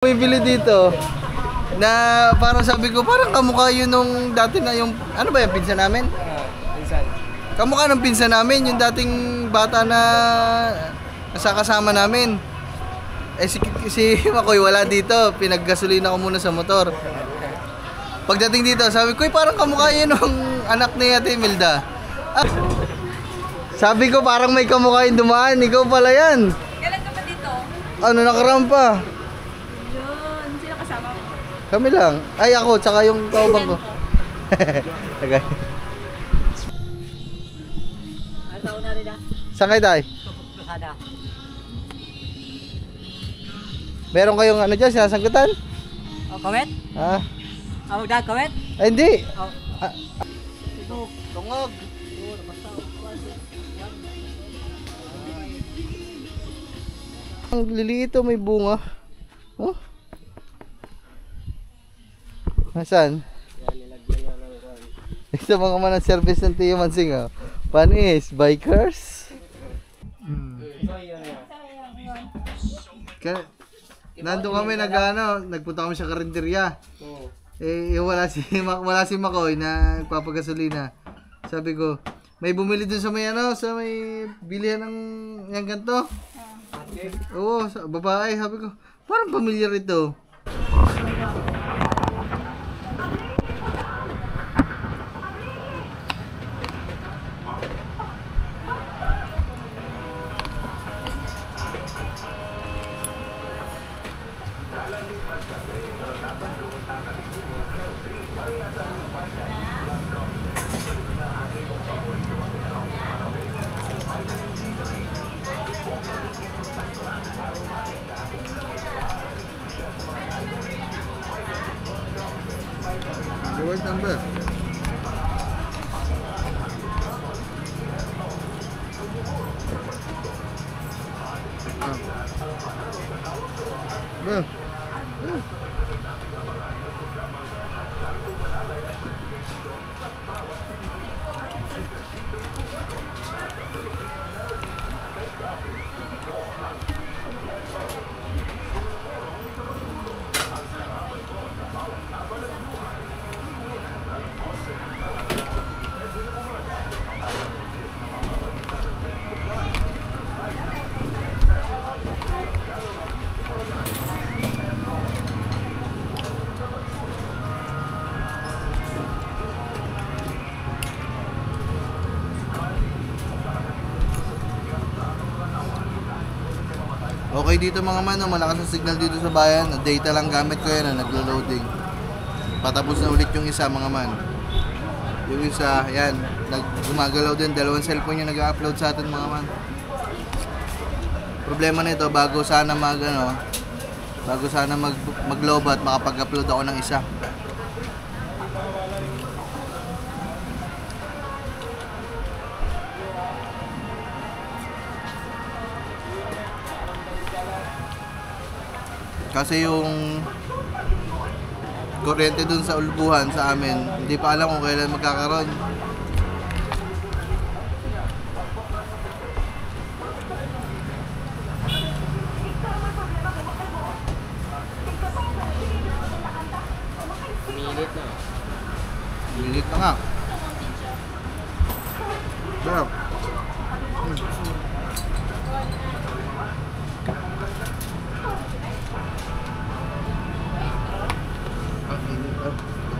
Bibili dito na parang sabi ko parang kamukha yun nung dati na yung ano ba yung pinsan namin? Pinsan. Kamukha ng pinsan namin yung dating bata na kasama namin. Eh si Makoy wala dito, pinaggasolina ko muna sa motor. Pagdating dito sabi ko parang kamukha yun nung anak ni Ate Imelda. Ah, sabi ko parang may kamukha yung dumaan, ikaw pala yan. Kailan ka pa dito? Ano nakaraan pa? Kami lang. Ay ako, tsaka yung kaubang ko. Tagay. Ano na rin ah? Saan kayo tayo? Ada. Meron kayong ano dyan, sinasangkutan? Oh, kawet? Ha? Oh, da kawet? Ay hindi. Oh. Ito. Tungog. Ang liliit oh, may bunga. Oh? Nasaan? Ito mga man ang service ng Tio Mansing oh. Panis, bikers. Nandun kami nagpunta kami sa karinderya. Eh wala si Makoy na nagpapagasolina. Sabi ko, may bumili dun sa may sa may bilihan ng yang ganto. Oo, sa babae, sabi ko, parang pamilyar ito. What number? Okay dito mga man, malakas ang signal dito sa bayan. Data lang gamit ko yan, naglo-loading. Patapos na ulit yung isa mga man. Yung isa, yan, gumagalaw din. Dalawang cellphone yung nag-upload sa atin mga man. Problema nito, bago sana mag-lobat, makapag-upload ako ng isa. Kasi yung kuryente dun sa ulbuhan sa amin, hindi pa alam kung kailan magkakaroon. Minit na. Minit na nga. Sarap.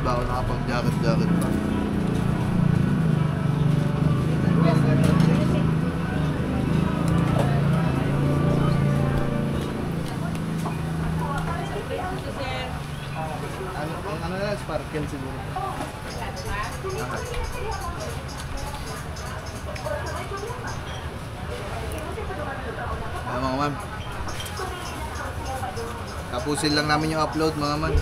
Ba ako nakapag-jacket pa. Ano na, sparkle siguro. Mga man. Tapusin lang namin yung upload mga man.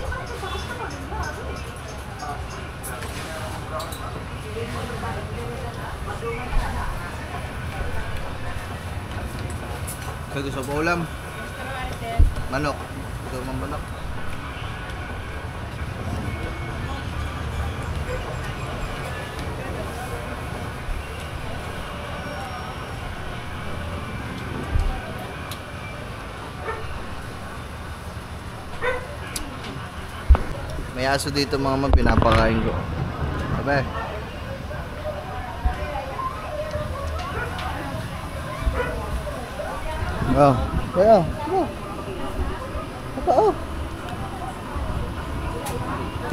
Kaya gusto po ulam. Manok. Gusto mo manok. May aso dito mga man, pinapakain ko. Abe. Oh, kaya. Oh.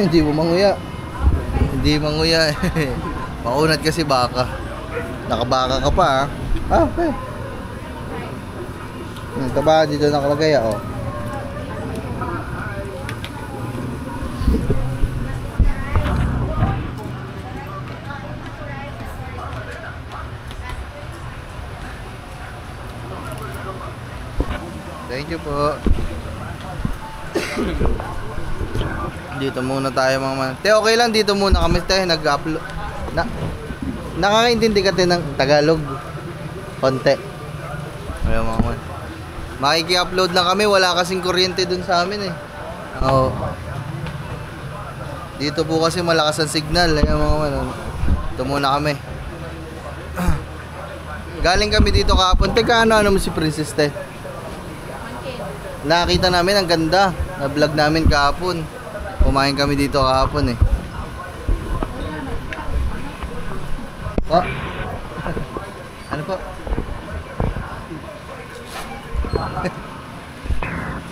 Hindi mo manguya. Hindi manguya. Maunat kasi baka. Nakabaka ka pa, ha? Okay. Taba dito nakalagay, oh. Thank you po. Dito muna tayo mga man. Te, okay lang dito muna kami tayo nag-upload. Nakakaintindi ka din ng Tagalog. Konti. Ayun mga man. Makiki-upload lang kami, wala kasing kuryente dun sa amin eh. Oo. Dito po kasi malakas ang signal. Ayun mga man. Dito muna kami. Galing kami dito kahapon. Teka, ano mo si Princess te? Nakita namin ang ganda. Na-vlog namin kahapon. Kumain kami dito kahapon eh. Po? Ano po?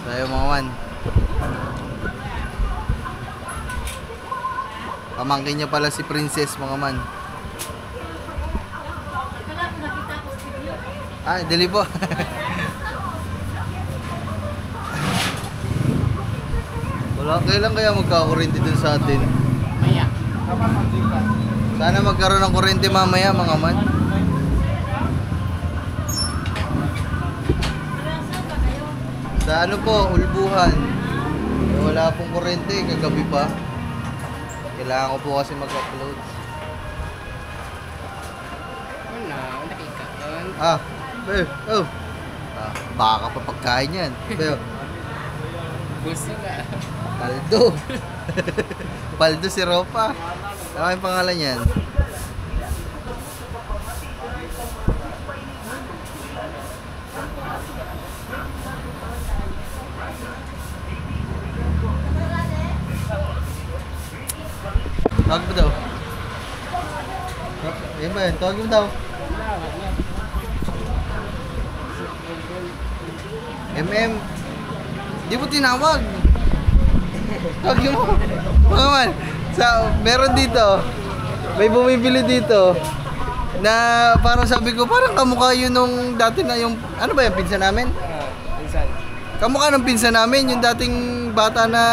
Tayo mga man. Pamangkin niya pala si Princess mga man. Ah, dali po. Wala, kailan kaya magkakakurente dun sa atin? Maya. Sana magkaroon ng kurente mamaya mga man. Sa ano po, Ulbuhan. Wala pong kurente, kagabi pa. Kailangan ko po kasi mag-upload. Wala, nakika doon. Ah, oh. Ah, baka pa pagkain yan. Pero, Gusto ka. Paldo. Paldo si Ropa. Ano yung pangalan yan? Tawag mo daw. Yan ba yun? Tawag mo daw. Di mo tinawag. Tawag mo. Mga man, meron dito. May bumibili dito. Na parang sabi ko, parang kamukha yun nung dati na yung, ano ba yung pinsan namin? Pinsan. Kamukha ng pinsan namin, yung dating bata na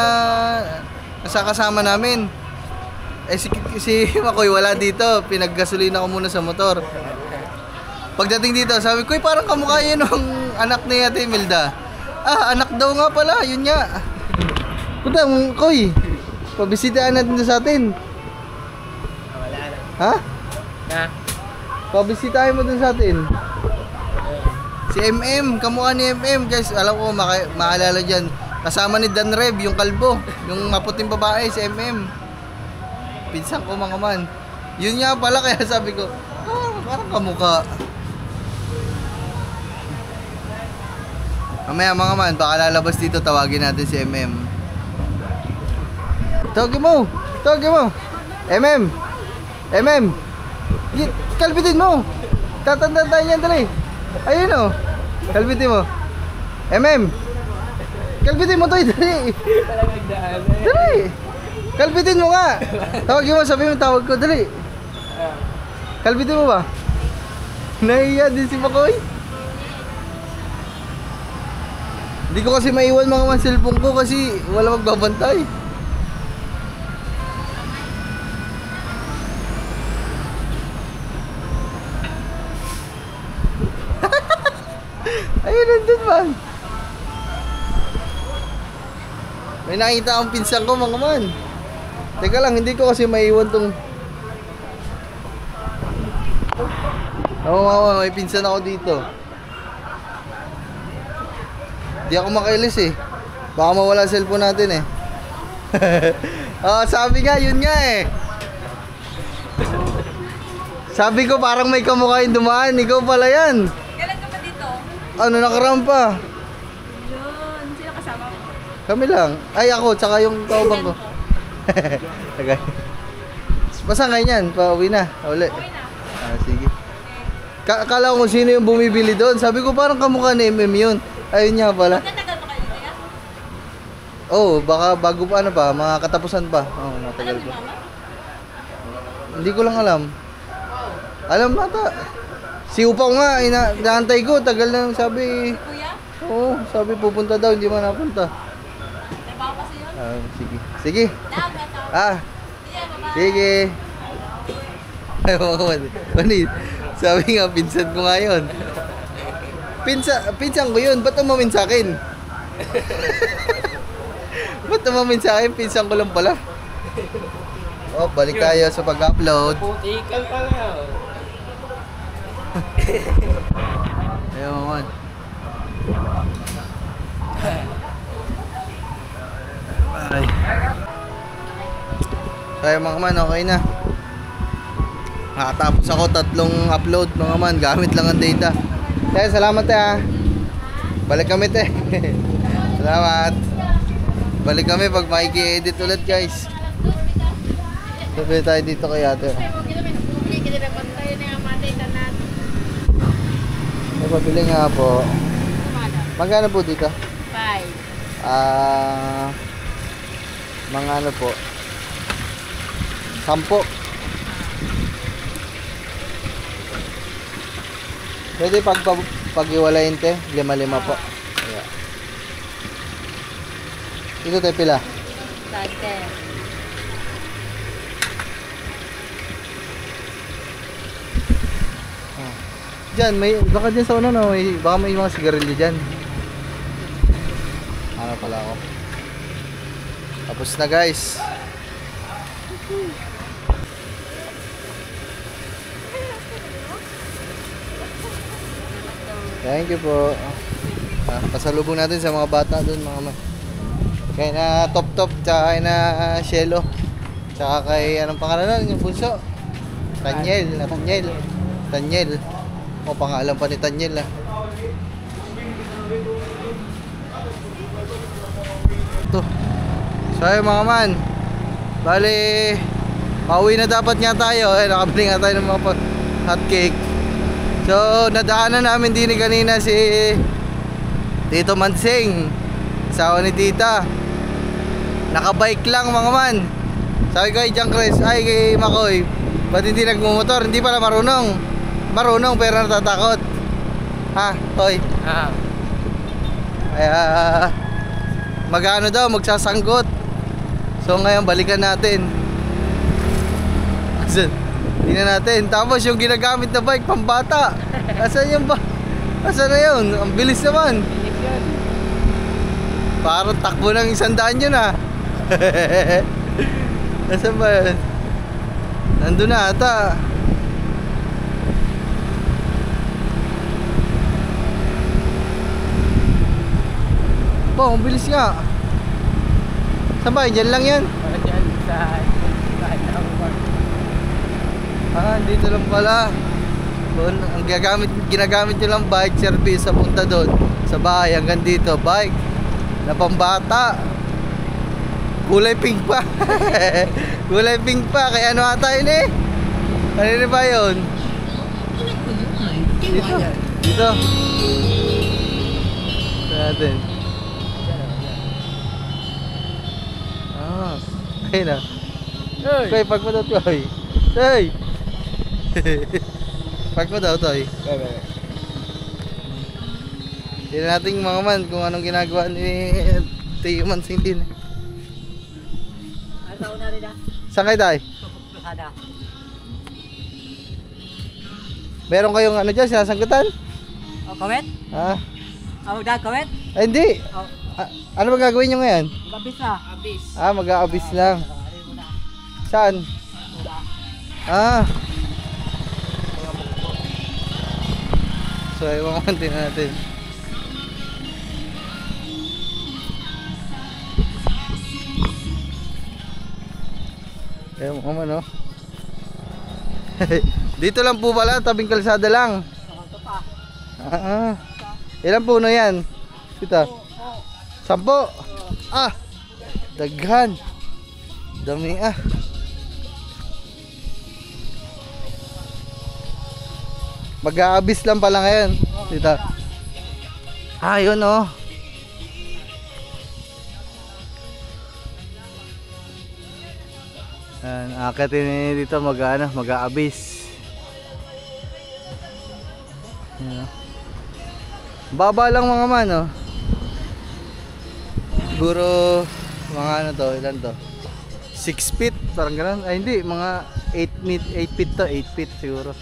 nasa kasama namin. Eh si Makoy wala dito, pinaggasolina ko muna sa motor. Pagdating dito, sabi ko, parang kamukha yun nung anak ni Ate Imelda. Ah, anak daw nga pala, yun nga. Punta, Koy, pabisitahan natin sa atin. Wala na. Ha? Na? Pabisitahin mo dun sa atin. Si MM, kamukha ni MM, guys. Alam ko, maalala dyan. Kasama ni Dan Rev, yung kalbo. Yung maputing babae, si MM. Pinsan ko mga man. Yun nga pala, kaya sabi ko, parang kamukha. Mamaya mga man, baka lalabas dito, tawagin natin si MM. Tawagin mo! Tawagin mo! MM! MM! Kalbitin mo! Tatanda tayo niyan, dali! Ayun o! Kalbitin mo! MM! Kalbitin mo to, dali! Dali! Kalbitin mo nga! Tawagin mo, sabi mo, tawag ko, dali! Kalbitin mo ba? Nahiya din si Makoy. Hindi ko kasi maiwan mga man cellphone ko kasi wala magbabantay. Ayun, nandun man. May nakita akong pinsan ko mga man. Teka lang, hindi ko kasi maiwan tong... Oo mga man, may pinsan ako dito. Di ako makailis eh. Baka mawala ang cellphone natin eh. Sabi nga, yun nga eh. Sabi ko parang may kamukha yung dumaan. Ikaw pala yan. Kailan ka pa dito? Ano, nakaraan pa. Yun. Sino kasama mo? Kami lang. Ay, ako, tsaka yung kaubang ko. Okay. Pasang kayo niyan? Pauwi na? Uli? Ah, sige. Akala ko kung sino yung bumibili doon. Sabi ko parang kamukha ni MM yun. Ayun niya pala. Magtatagal pa kayo kaya? Oh, baka bago pa ano pa, mga katapusan pa. Oh, matagal Alam ni pa. Mama? Hindi ko lang alam. Alam ata. Si Upaw nga, inaantay ko. Tagal na sabi. Kuya? Oo, sabi pupunta daw, hindi man napunta. Trabaho kasi yun? Ah, sige. Sige. Dagat. Ah, Sige, baba. sige. Ay, Manit. Sabi nga, pinsan ko nga yun. Pinsan ko yun. Ba't umamin sa akin? Ba't umamin sa akin? Pinsan ko lang pala. Oh, balik tayo sa pag-upload. Putikan pala. Ayun man. Ay. Kaya mga man, okay na. Nakatapos ako 3 upload mga man. Gamit lang ang data. Kaya salamat ha. Balik kami te. Salamat. Balik kami pag makiki-edit ulit guys. Sabi tayo dito kay ate. May pabili nga po. Magkano po dito? 5. Mga ano po? 10. Pwede pag-iwalayin te, 5 po. Ayan. Ito tayo pila. Dante. Diyan, baka dyan sa una no, baka may mga sigarilyo dyan. Ano pala ako. Tapos na guys. Thank you po. Pasalubong natin sa mga bata doon mga man. Kaya na Top, tsaka kay na Shelo. Tsaka kay anong pangalan nun, yung bunso? Tanyel. O pangalan pa ni Tanyel ah. Ito. So ayun mga man. Bali, pauwi na dapat nga tayo. Nakabili nga tayo ng mga hot cake. So nadaanan namin din kanina si Tito Mansing, asawa ni Tita. Nakabike lang mga man. Sabi ko kay John Chris, ay kay Makoy, ba't hindi nagmumotor? Hindi pala marunong. Marunong pero natatakot. Ha, Toy? Kaya magano daw, magsasanggot. So ngayon balikan natin. Tingnan natin. Tapos yung ginagamit na bike pambata. Asan yung Asan na yun? Ang bilis naman. Parang takbo ng 100 yun ah. Nasaan ba yun? Nandun na ata. Po, ang bilis nga. Saan ba? Diyan lang yan? Diyan sa Dito lang pala. Doon, ang ginagamit nyo lang bike service sa punta doon. Sa bahay hanggang dito, bike na pambata. Kulay pink pa. Kulay pink pa. Kaya ano ata yun eh? Ano ba yun? Dito. Dito. Ito natin. Ayun na. Koy, pag mo daw Toy. Toy! Pag mo daw Toy. Tignan natin mga man kung anong ginagawa ni Tio Mansing din. Ano na rin ah? Saan kayo tayo? Sada. Meron kayong ano dyan, sinasangkutan? O, kawet? Ha? Magdag kawet? Ay hindi! O, Ano ba gagawin nyo ngayon? gabis na. Abis. Mag-aabis lang. Saan? Ah. So ay mamantin natin. Ayun mga man oh. Dito lang po pala, tabing kalsada lang. Ilan puno yan? Dito. 10. Daghan. Dami ah. Mag-aabis lang pala ngayon. Dito. Ah, yun oh. Akitin ni dito mag-aabis. Yan, oh. Baba lang mga man oh. Siguro mga ano to, ilan to? 6 feet, parang gano'n. Ay hindi, mga 8 feet to, 8 feet siguro.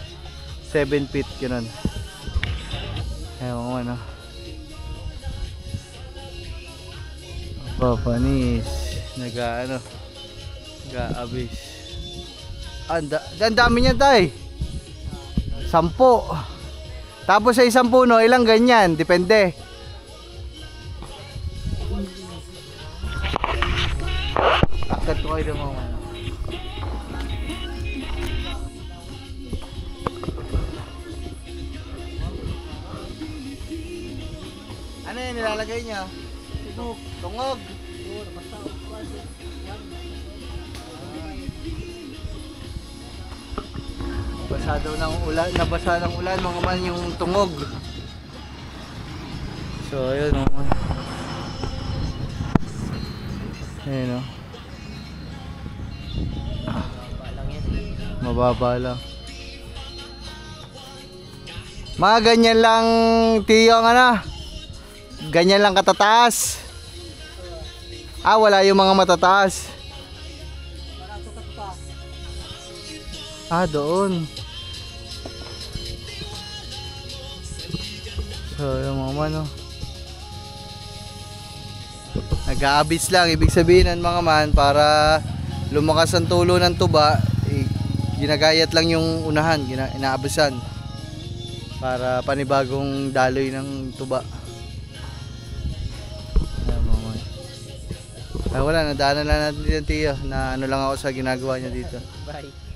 7 feet, gano'n. Ayun mga ano. Papanis. Nag-aabis. Ang dami niya tay. 10. Tapos sa isang puno, ilang ganyan, depende. Akat ko kayo mga ano. Ano yan nilalagay niya? Tungog. Nabasa daw ng ulan, nabasa ng ulan mga man yung tungog. So ayun oh. Ayun oh. Mababa lang. Mga ganyan lang Tiyo ang ano. Ganyan lang katataas. Ah, wala yung mga matataas. Ah, doon. So, yung mga man, oh. Nag-aabis lang. Ibig sabihin ng mga man, para lumakas ang tulo ng tuba, ginagayat lang yung unahan, inaabisan. Para panibagong daloy ng tuba. Ayan, mga man. Ay, wala, nadaanan lang natin dito, Tiyo, na ano lang ako sa ginagawa niya dito. Bye.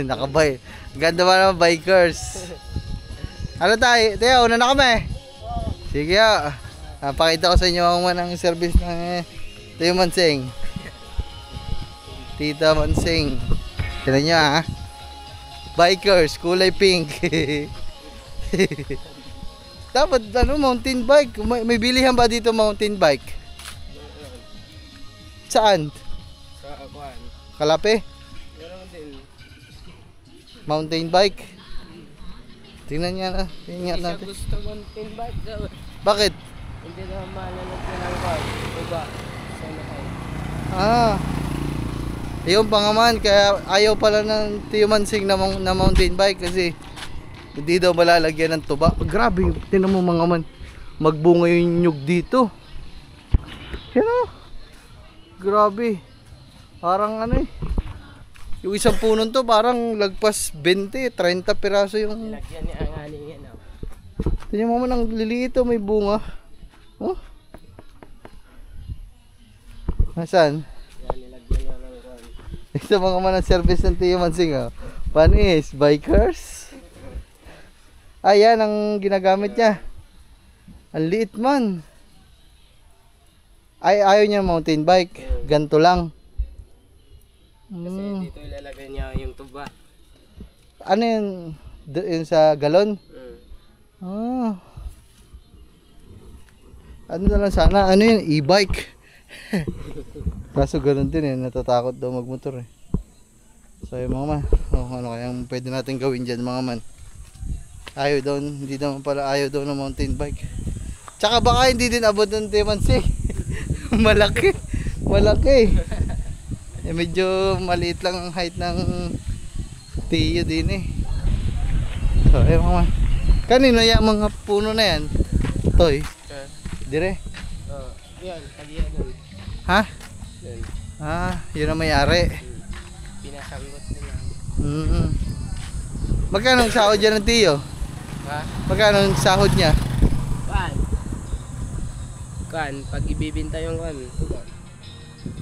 Nakabay. Ganda ba naman bikers? Ano tayo? Tiyo, una na kami. Sige ah. Pakita ko sa inyo ang manang service ng Tiyo Mansing. Tita Mansing. Tignan nyo ah. Bikers, kulay pink. Dapat ano, mountain bike. May bilihan ba dito mountain bike? Saan? Sa Akuan. Kalape? Meron din. Mountain bike. Tingnan niya na. Tingnan Isa natin. gusto mountain bike daw. Bakit? Hindi naman malalagyan ng bag. Iba. Sa nahay. Ah. Ayun pa nga man, kaya ayaw pala ng Tiyo Mansing na mountain bike kasi hindi daw malalagyan ng tuba. Grabe, tinan mo mga man. Magbunga yung nyug dito. Yan o. Grabe. Parang ano eh. Yung isang punon to parang lagpas 20, 30 piraso yung... Lagyan niya ang aning yan. Tingnan mo man ang liliit oh, may bunga. Oh. Nasaan? Yan, nilagyan niya ng kuwan. Ito mga man ang service ng Tiyo Mansing oh. Panis, bikers. Ayan ang ginagamit niya. Ang liit man. Ay, ayaw niya mountain bike. Ganto lang. Kasi dito ilalagay niya yung tuba. Ano yun? Yun sa galon? Ah. Ano na lang sana? Ano yun? E-bike. Kaso ganun din eh. Natatakot daw magmotor eh. So yung mga man. Ano kayang pwede natin gawin dyan mga man? Ayaw daw. Hindi naman pala ayaw daw ng mountain bike. Tsaka baka hindi din abot ng Tiyo Mansing. Malaki. Malaki. Eh, medyo maliit lang ang height ng Tiyo din eh. So ayun mga man. Kanino yung mga puno na yan? Toy. Dire. Yan, tagiyan nun. Ha? Yan. Ah, yun ang may-ari. Pinasanggot nila. Magkano ang sahod dyan ng Tiyo? Ha? Magkano ang sahod niya? Kan, pag ibibinta yung kan, tuba.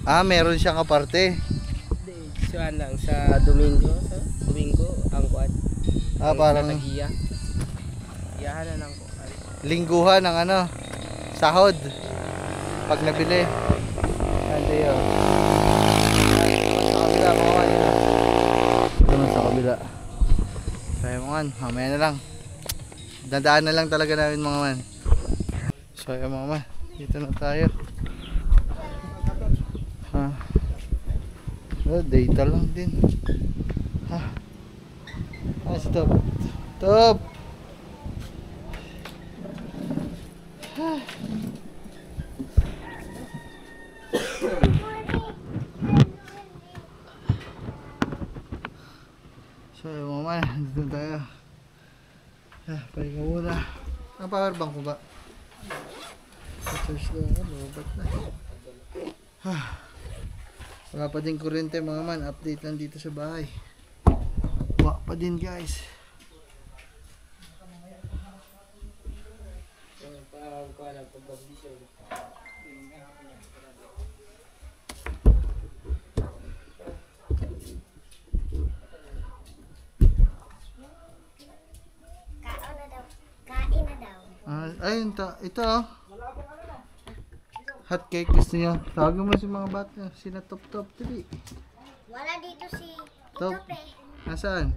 Ah, meron siyang kaparte. Hindi, siya lang sa Domingo, ang kuan. Ah, parang Tagiya. Iyahan na ng kuan. lingguhan ng ano, sahod. Pag nabili. Yan Tiyo. man, mamaya na lang. Dadaan na lang talaga namin mga man. So ayun mga man, dito na tayo. Ha. Data lang din. Ha. Stop. Stop. So yung mga man, dito tayo. Pahinga muna. Ang power bank ko ba? Charge na, lobat na. Wala pa din kuryente mga man, update lang dito sa bahay. Wala pa din guys. Ayun, ito oh. Hot cake gusto niya. Tawagin mo si mga bata. Sina Top Top dali. Wala dito si Top. Top eh. Nasaan?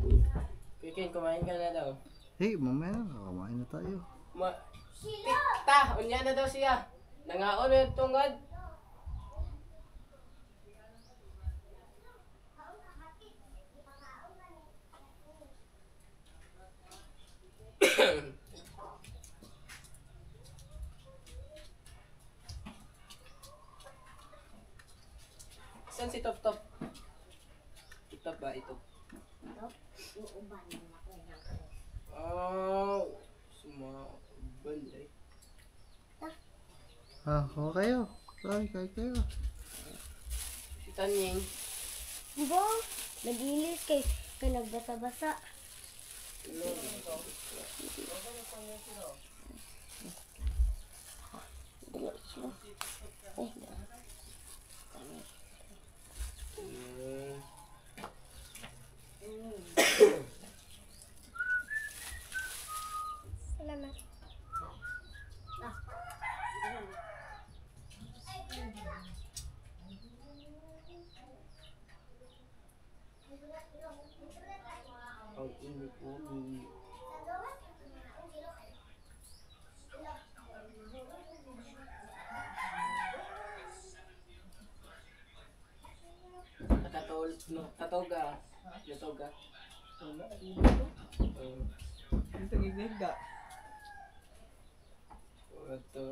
Kikin, kumain ka na daw. Hey, mamaya na. Kumain na tayo. Ta, unya na daw siya. Nangaon na yung tungod. Saan si Top Top? Top ba ito? Top, uuban mo ako. Oh, sumaban eh. O kayo. Kayo. Si Tanying. Diba? Nag-ilis kay nagbasa-basa. Salamat. Ang init po. Katoga. Katoga. Ito gigigda. Ito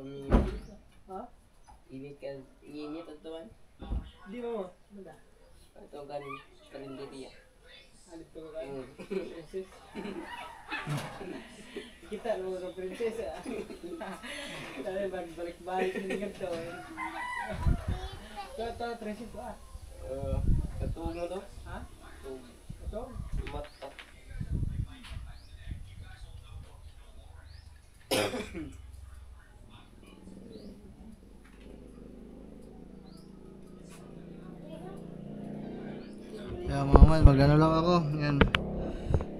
Ha? init ka. Init at tuwan. Di mo. Wala. Ito karinderya. Halit ko ka. Princess. Kita mo ka princess ah. Dahil balik-balik ng ganito eh. Ito, princess ko ah. Katulog mo to? Ha? Ito? Mata. Kaya mga man, magano lang ako. Yan.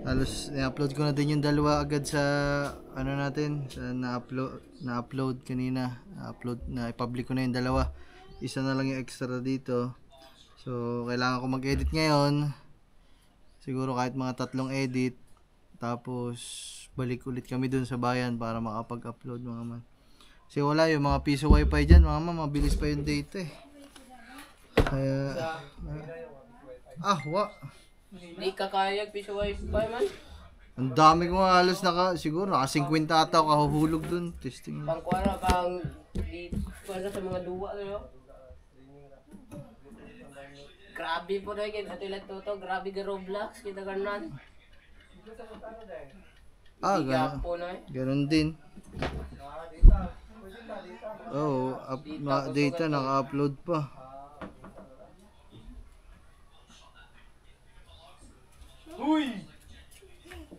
Halos i-upload ko na din yung dalawa agad sa ano natin, sa na-upload kanina. Na i-public ko na yung dalawa. Isa na lang yung extra dito. So, kailangan ko mag-edit ngayon. Siguro kahit mga 3 edit. Tapos balik ulit kami dun sa bayan para makapag-upload mga man. Kasi wala yung mga piso wifi dyan, mga man, mabilis pa yung data eh. Kaya Hindi ka kaya piso wifi man? ang dami ko nga halos siguro naka 50 ata ako kahuhulog dun. Testing lang. Pangkuara pang di kuara sa mga duwa no. Grabe po na yun. Ato ilang toto. Grabe ka Roblox. Kita kanan. Ganun. Po na eh. Ganun din. Oo, data naka-upload pa. Huy!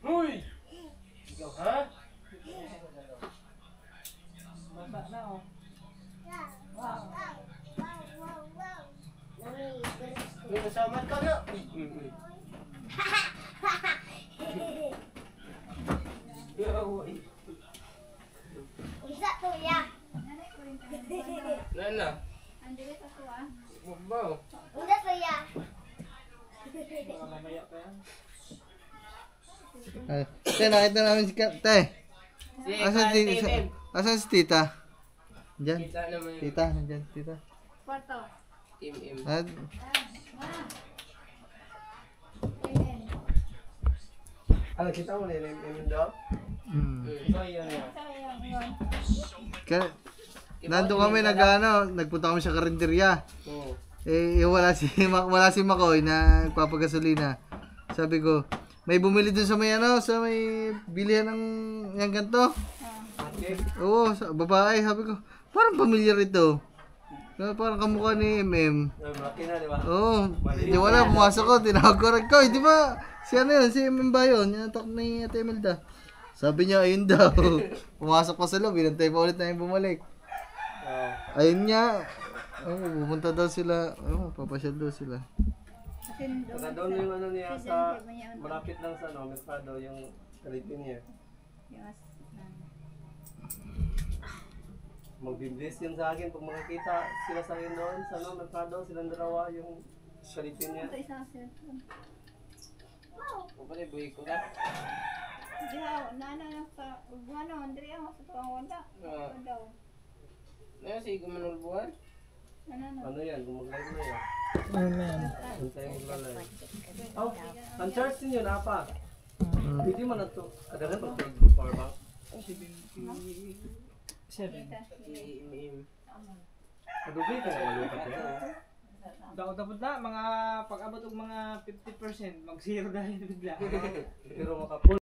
Huy! Ikaw ha? Basa na oh. May kasama ka na. Isa to ya. Nana. Mabaw. Isa to ya. Mamaya pa yan. Te, nakita namin si Te. Si Asan si, asan si tita? Diyan. Kita naman yun. Tita, nandyan, tita. Kwarto. Team M. At, Ano, kita mo na yung daw? So, yun yun. Kaya, nandun kami nagpunta kami sa karinderya. Oo. Eh, wala si Makoy na nagpapagasolina. Sabi ko, may bumili dun sa may sa may bilihan ng yung ganito. Okay. Oo, babae. Sabi ko, parang pamilyar ito. Parang kamukha ni MM. Malaki na, di ba? Oo, di wala, pumasok ko, tinawag ko rin ko. Di ba, si ano yun, si MM ba yun? Yung atak ni Ate Imelda. Sabi niya, ayun daw. Pumasok pa sa loob, inantay pa ulit na yung bumalik. Oo. Ayun nga. Pupunta daw sila. Papasyal daw sila. Saka doon yung ano niya sa malapit lang sa Mercado, yung kalipin niya. Magbibless yun sa akin pag makakita sila sa akin doon sa Mercado, silang dalawa yung kalipin niya. O pala, buhay ko na. Ano si Gumanol buwan? Ano yan, kung mag-live na yan. Kung tayo mag-live. Oh, ang charge ninyo na pa. Pwede man na ito. Kadagan pag power bank. Si M. Kadugay ka na malukat yan. Dapat na, mga pag-abot og mga 50%, mag-zero dahil bigla. Pero makapull.